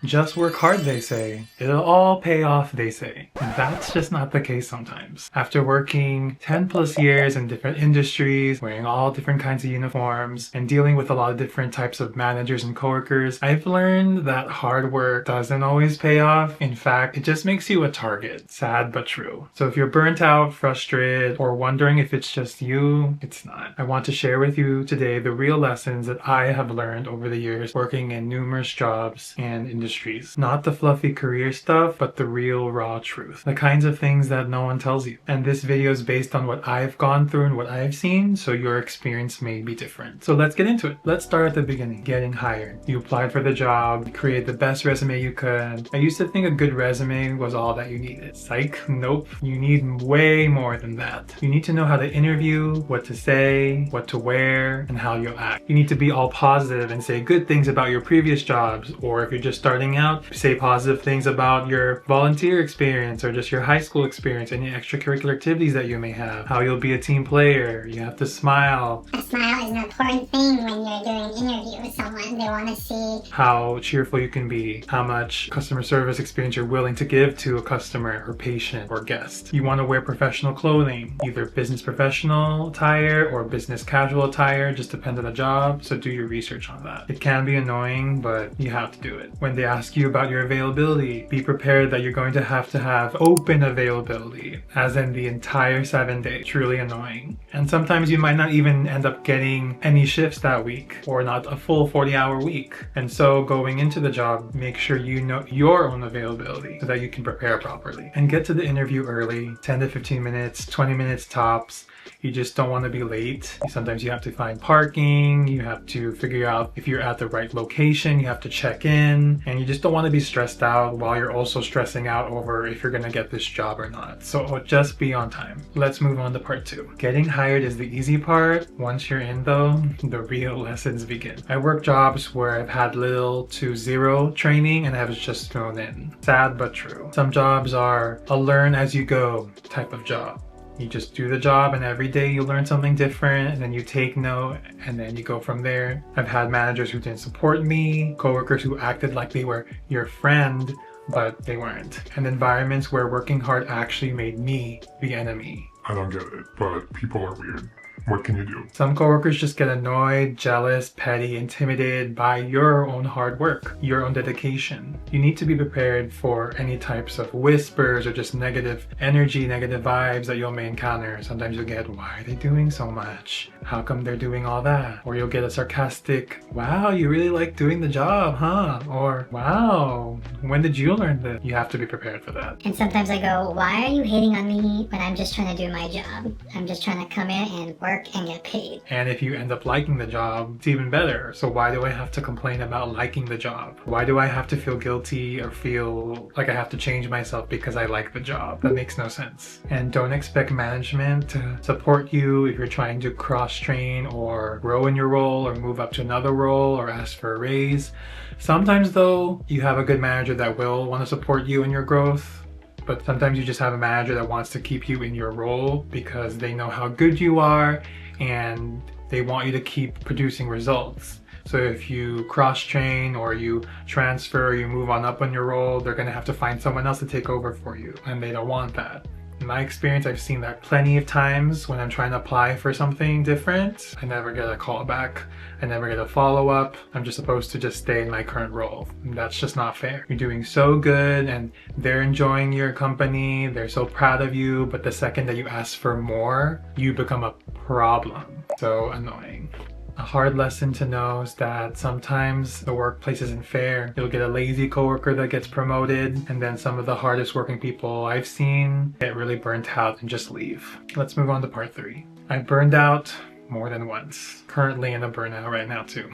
Just work hard, they say. It'll all pay off, they say. And that's just not the case sometimes. After working 10 plus years in different industries, wearing all different kinds of uniforms, and dealing with a lot of different types of managers and coworkers, I've learned that hard work doesn't always pay off. In fact, it just makes you a target. Sad but true. So if you're burnt out, frustrated, or wondering if it's just you, it's not. I want to share with you today the real lessons that I have learned over the years working in numerous jobs and industries. Not the fluffy career stuff, but the real raw truth. The kinds of things that no one tells you. And this video is based on what I've gone through and what I've seen, so your experience may be different. So let's get into it. Let's start at the beginning. Getting hired. You applied for the job, you created the best resume you could. I used to think a good resume was all that you needed. Psych, nope. You need way more than that. You need to know how to interview, what to say, what to wear, and how you'll act. You need to be all positive and say good things about your previous jobs, or if you're just starting out, say positive things about your volunteer experience or just your high school experience, any extracurricular activities that you may have, how you'll be a team player. You have to smile. A smile is an important thing when you're doing an interview with someone. They want to see how cheerful you can be, how much customer service experience you're willing to give to a customer or patient or guest. You want to wear professional clothing, either business professional attire or business casual attire, just depends on the job, so do your research on that. It can be annoying, but you have to do it. When they ask you about your availability, be prepared that you're going to have open availability, as in the entire 7 days. Truly annoying. And sometimes you might not even end up getting any shifts that week, or not a full 40-hour week. And so going into the job, make sure you know your own availability so that you can prepare properly. And get to the interview early, 10 to 15 minutes, 20 minutes tops. You just don't want to be late. Sometimes you have to find parking, you have to figure out if you're at the right location, you have to check in, and you just don't want to be stressed out while you're also stressing out over if you're going to get this job or not. So just be on time. Let's move on to part 2. Getting hired is the easy part. Once you're in though, the real lessons begin. I work jobs where I've had little to zero training and I was just thrown in. Sad but true. Some jobs are a learn as you go type of job. You just do the job and every day you learn something different and then you take note and then you go from there. I've had managers who didn't support me, coworkers who acted like they were your friend, but they weren't. And environments where working hard actually made me the enemy. I don't get it, but people are weird. What can you do? Some coworkers just get annoyed, jealous, petty, intimidated by your own hard work, your own dedication. You need to be prepared for any types of whispers or just negative energy, negative vibes that you may encounter. Sometimes you'll get, why are they doing so much? How come they're doing all that? Or you'll get a sarcastic, wow, you really like doing the job, huh? Or, wow, when did you learn that? You have to be prepared for that. And sometimes I go, why are you hating on me when I'm just trying to do my job? I'm just trying to come in and work and get paid. And if you end up liking the job, it's even better. So why do I have to complain about liking the job? Why do I have to feel guilty or feel like I have to change myself because I like the job? That makes no sense. And don't expect management to support you if you're trying to cross-train or grow in your role or move up to another role or ask for a raise. Sometimes though, you have a good manager that will want to support you in your growth. But sometimes you just have a manager that wants to keep you in your role because they know how good you are and they want you to keep producing results. So if you cross-train or you transfer or you move on up on your role, they're going to have to find someone else to take over for you, and they don't want that. In my experience, I've seen that plenty of times when I'm trying to apply for something different. I never get a call back. I never get a follow-up. I'm just supposed to just stay in my current role. And that's just not fair. You're doing so good and they're enjoying your company. They're so proud of you. But the second that you ask for more, you become a problem. So annoying. A hard lesson to know is that sometimes the workplace isn't fair. You'll get a lazy coworker that gets promoted, and then some of the hardest working people I've seen get really burnt out and just leave. Let's move on to part 3. I've burned out more than once. Currently in a burnout right now too.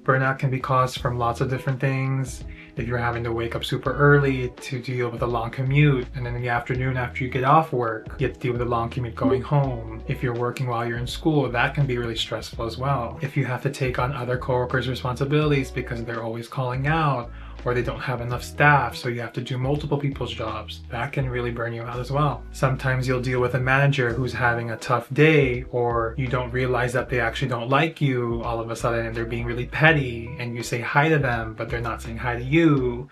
Burnout can be caused from lots of different things. If you're having to wake up super early to deal with a long commute, and then in the afternoon after you get off work, you have to deal with a long commute going home. If you're working while you're in school, that can be really stressful as well. If you have to take on other coworkers' responsibilities because they're always calling out, or they don't have enough staff, so you have to do multiple people's jobs. That can really burn you out as well. Sometimes you'll deal with a manager who's having a tough day, or you don't realize that they actually don't like you all of a sudden and they're being really petty, and you say hi to them but they're not saying hi to you,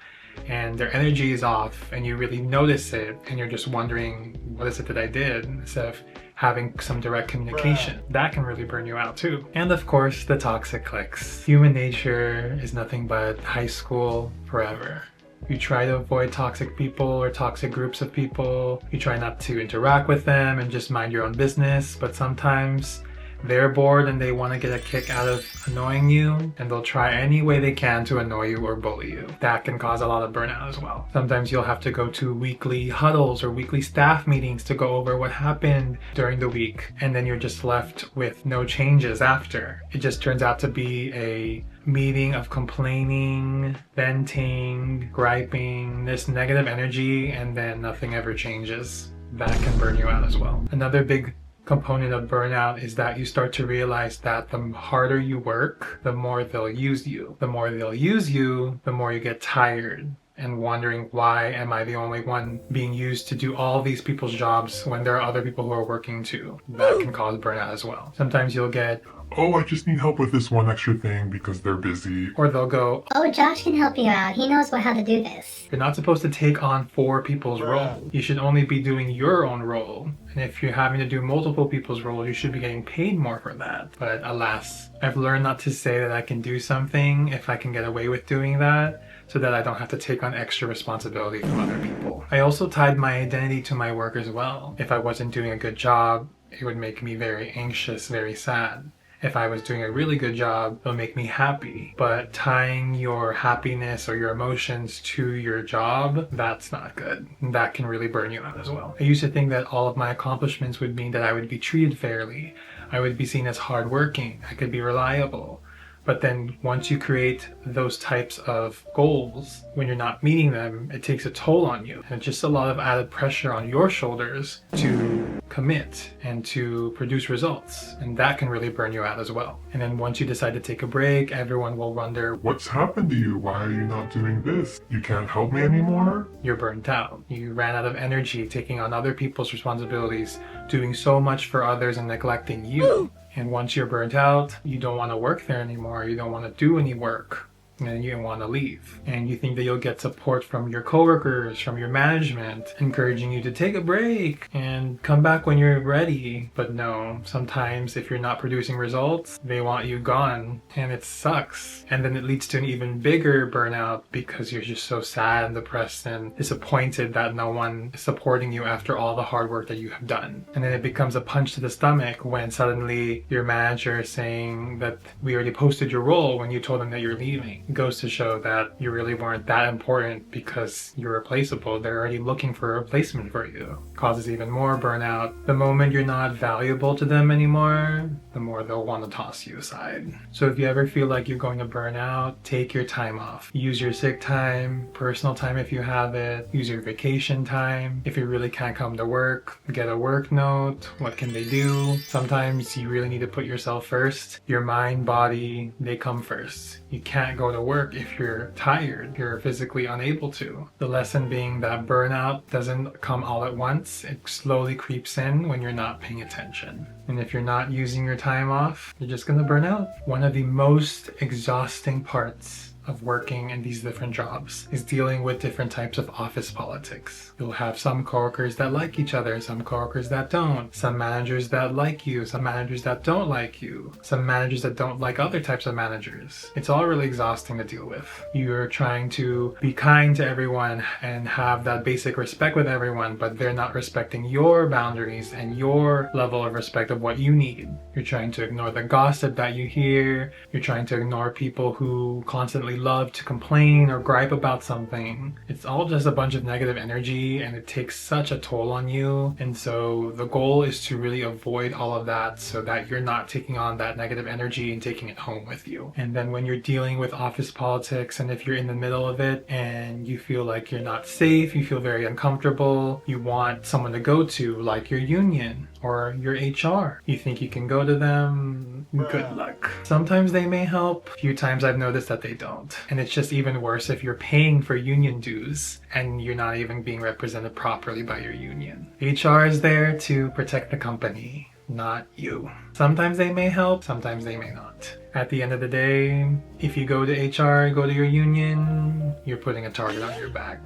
and their energy is off and you really notice it and you're just wondering, what is it that I did, instead of having some direct communication. That can really burn you out too. And of course, the toxic cliques. Human nature is nothing but high school forever. You try to avoid toxic people or toxic groups of people. You try not to interact with them and just mind your own business, but sometimes they're bored and they want to get a kick out of annoying you, and they'll try any way they can to annoy you or bully you. That can cause a lot of burnout as well. Sometimes you'll have to go to weekly huddles or weekly staff meetings to go over what happened during the week, and then you're just left with no changes after. It just turns out to be a meeting of complaining, venting, griping, this negative energy, and then nothing ever changes. That can burn you out as well. Another big component of burnout is that you start to realize that the harder you work, the more they'll use you. The more they'll use you, the more you get tired and wondering, why am I the only one being used to do all these people's jobs when there are other people who are working too? That can cause burnout as well. Sometimes you'll get, oh, I just need help with this one extra thing because they're busy. or they'll go, Oh, Josh can help you out. He knows how to do this. you're not supposed to take on 4 people's role. You should only be doing your own role. And if you're having to do multiple people's roles, you should be getting paid more for that. But alas, I've learned not to say that I can do something if I can get away with doing that, so that I don't have to take on extra responsibility from other people. I also tied my identity to my work as well. If I wasn't doing a good job, it would make me very anxious, very sad. If I was doing a really good job, it'll make me happy. But tying your happiness or your emotions to your job, that's not good. That can really burn you out as well. I used to think that all of my accomplishments would mean that I would be treated fairly. I would be seen as hardworking. I could be reliable. But then once you create those types of goals, when you're not meeting them, it takes a toll on you. And it's just a lot of added pressure on your shoulders to commit and to produce results. And that can really burn you out as well. And then once you decide to take a break, everyone will wonder, What's happened to you? Why are you not doing this? You can't help me anymore? you're burnt out. You ran out of energy taking on other people's responsibilities, doing so much for others and neglecting you. And once you're burnt out, you don't want to work there anymore. You don't want to do any work. And you want to leave. And you think that you'll get support from your coworkers, from your management, encouraging you to take a break and come back when you're ready. But no, sometimes if you're not producing results, they want you gone, and it sucks. And then it leads to an even bigger burnout because you're just so sad and depressed and disappointed that no one is supporting you after all the hard work that you have done. And then it becomes a punch to the stomach when suddenly your manager is saying that we already posted your role when you told them that you're leaving. It goes to show that you really weren't that important because you're replaceable. They're already looking for a replacement for you. Causes even more burnout. The moment you're not valuable to them anymore, the more they'll want to toss you aside. So if you ever feel like you're going to burn out, take your time off. Use your sick time, personal time if you have it. Use your vacation time. If you really can't come to work, get a work note. What can they do? Sometimes you really need to put yourself first. Your mind, body, they come first. You can't go to work if you're tired, you're physically unable to. The lesson being that burnout doesn't come all at once. It slowly creeps in when you're not paying attention. And if you're not using your time off, you're just gonna burn out. One of the most exhausting parts of working in these different jobs is dealing with different types of office politics. You'll have some coworkers that like each other, some coworkers that don't, some managers that like you, some managers that don't like you, some managers that don't like other types of managers. It's all really exhausting to deal with. You're trying to be kind to everyone and have that basic respect with everyone, but they're not respecting your boundaries and your level of respect of what you need. You're trying to ignore the gossip that you hear. You're trying to ignore people who constantly love to complain or gripe about something. It's all just a bunch of negative energy, and it takes such a toll on you. And so the goal is to really avoid all of that so that you're not taking on that negative energy and taking it home with you. And then when you're dealing with office politics, and if you're in the middle of it and you feel like you're not safe, you feel very uncomfortable, you want someone to go to, like your union. or your HR. You think you can go to them? Good luck. Sometimes they may help. A few times I've noticed that they don't. And it's just even worse if you're paying for union dues and you're not even being represented properly by your union. HR is there to protect the company, not you. Sometimes they may help, sometimes they may not. At the end of the day, if you go to HR, go to your union, you're putting a target on your back.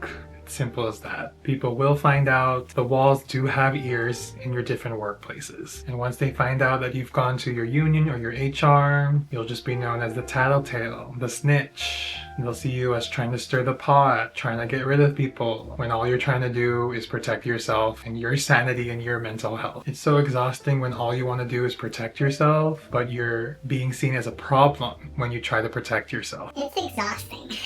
Simple as that. People will find out. The walls do have ears in your different workplaces. And once they find out that you've gone to your union or your HR, you'll just be known as the tattletale, the snitch. They'll see you as trying to stir the pot, trying to get rid of people, when all you're trying to do is protect yourself and your sanity and your mental health. It's so exhausting when all you want to do is protect yourself, but you're being seen as a problem when you try to protect yourself. It's exhausting.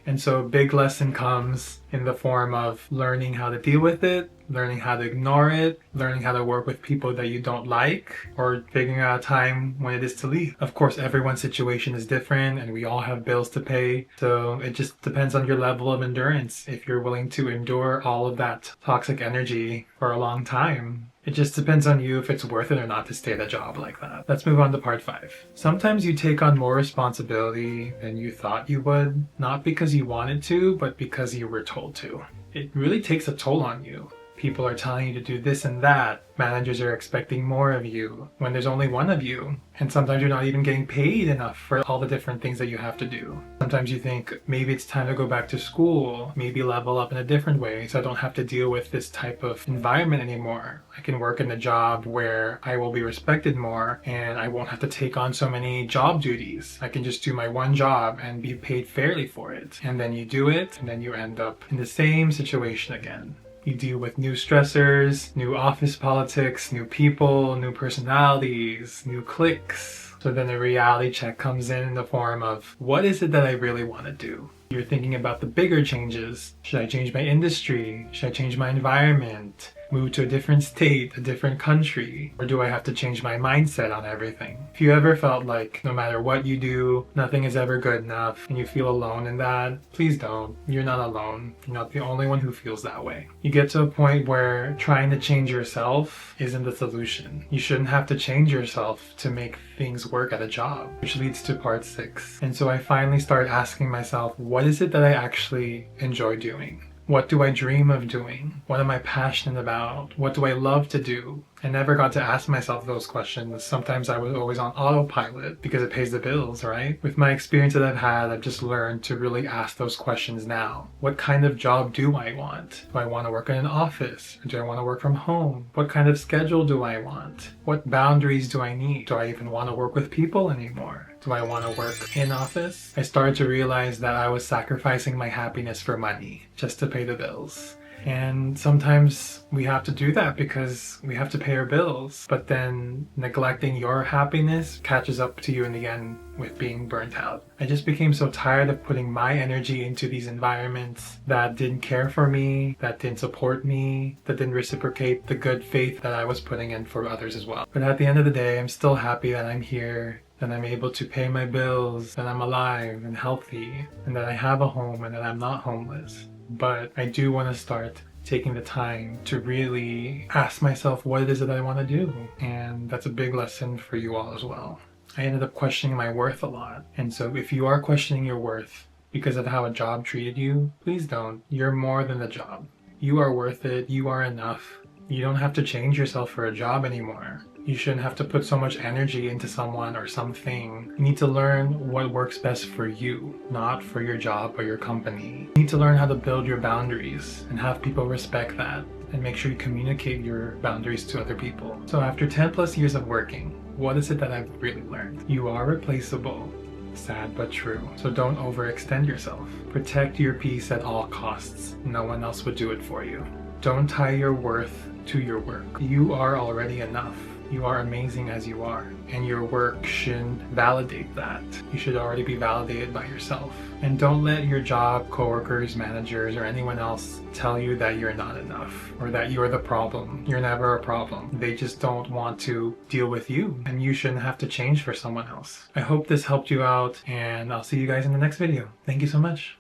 And so a big lesson comes in the form of learning how to deal with it, learning how to ignore it, learning how to work with people that you don't like, or figuring out a time when it is to leave. Of course, everyone's situation is different and we all have bills to pay. So it just depends on your level of endurance. If you're willing to endure all of that toxic energy for a long time, it just depends on you if it's worth it or not to stay at a job like that. Let's move on to part 5. Sometimes you take on more responsibility than you thought you would, not because you wanted to, but because you were told to. It really takes a toll on you. People are telling you to do this and that. Managers are expecting more of you when there's only one of you. And sometimes you're not even getting paid enough for all the different things that you have to do. Sometimes you think maybe it's time to go back to school, maybe level up in a different way so I don't have to deal with this type of environment anymore. I can work in a job where I will be respected more and I won't have to take on so many job duties. I can just do my one job and be paid fairly for it. And then you do it and then you end up in the same situation again. You deal with new stressors, new office politics, new people, new personalities, new cliques. So then a reality check comes in the form of, what is it that I really want to do? You're thinking about the bigger changes. Should I change my industry? Should I change my environment? Move to a different state, a different country? Or do I have to change my mindset on everything? If you ever felt like no matter what you do, nothing is ever good enough, and you feel alone in that, please don't. You're not alone. You're not the only one who feels that way. You get to a point where trying to change yourself isn't the solution. You shouldn't have to change yourself to make things work at a job, which leads to part 6. And so I finally started asking myself, what is it that I actually enjoy doing? What do I dream of doing? What am I passionate about? What do I love to do? I never got to ask myself those questions. Sometimes I was always on autopilot because it pays the bills, right? With my experience that I've had, I've just learned to really ask those questions now. What kind of job do I want? Do I want to work in an office? Or do I want to work from home? What kind of schedule do I want? What boundaries do I need? Do I even want to work with people anymore? Do I want to work in office? I started to realize that I was sacrificing my happiness for money just to pay the bills. And sometimes we have to do that because we have to pay our bills. But then neglecting your happiness catches up to you in the end with being burnt out. I just became so tired of putting my energy into these environments that didn't care for me, that didn't support me, that didn't reciprocate the good faith that I was putting in for others as well. But at the end of the day, I'm still happy that I'm here, that I'm able to pay my bills, that I'm alive and healthy, and that I have a home and that I'm not homeless. But I do want to start taking the time to really ask myself what it is that I want to do. And that's a big lesson for you all as well. I ended up questioning my worth a lot. And so if you are questioning your worth because of how a job treated you, please don't. You're more than the job. You are worth it. You are enough. You don't have to change yourself for a job anymore. You shouldn't have to put so much energy into someone or something. You need to learn what works best for you, not for your job or your company. You need to learn how to build your boundaries and have people respect that, and make sure you communicate your boundaries to other people. So after 10 plus years of working, what is it that I've really learned? You are replaceable. Sad but true. So don't overextend yourself. Protect your peace at all costs. No one else would do it for you. Don't tie your worth to your work. You are already enough. You are amazing as you are, and your work shouldn't validate that. You should already be validated by yourself. And don't let your job, coworkers, managers, or anyone else tell you that you're not enough or that you're the problem. You're never a problem. They just don't want to deal with you, and you shouldn't have to change for someone else. I hope this helped you out, and I'll see you guys in the next video. Thank you so much.